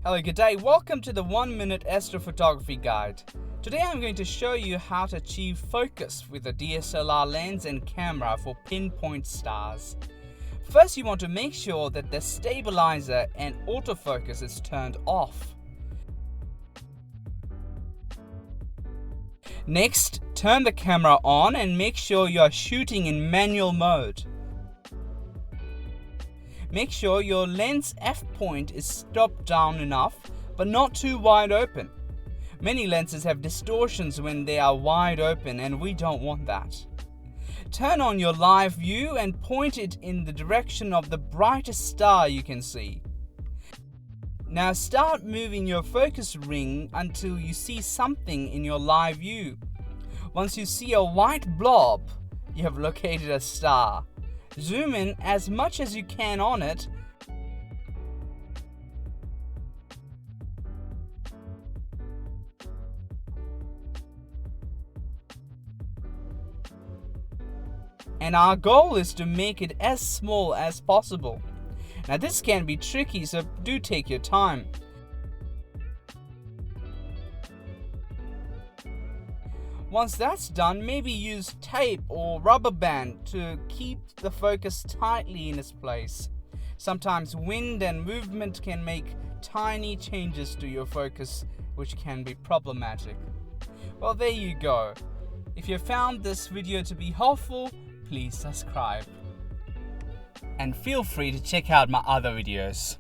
Hello, good day. Welcome to the 1-minute astrophotography guide. Today I'm going to show you how to achieve focus with a DSLR lens and camera for pinpoint stars. First, you want to make sure that the stabilizer and autofocus is turned off. Next, turn the camera on and make sure you are shooting in manual mode. Make sure your lens f-point is stopped down enough, but not too wide open. Many lenses have distortions when they are wide open, and we don't want that. Turn on your live view and point it in the direction of the brightest star you can see. Now start moving your focus ring until you see something in your live view. Once you see a white blob, you have located a star. Zoom in as much as you can on it. And our goal is to make it as small as possible. Now this can be tricky, so do take your time. Once that's done, maybe use tape or rubber band to keep the focus tightly in its place. Sometimes wind and movement can make tiny changes to your focus, which can be problematic. Well, there you go. If you found this video to be helpful, please subscribe. And feel free to check out my other videos.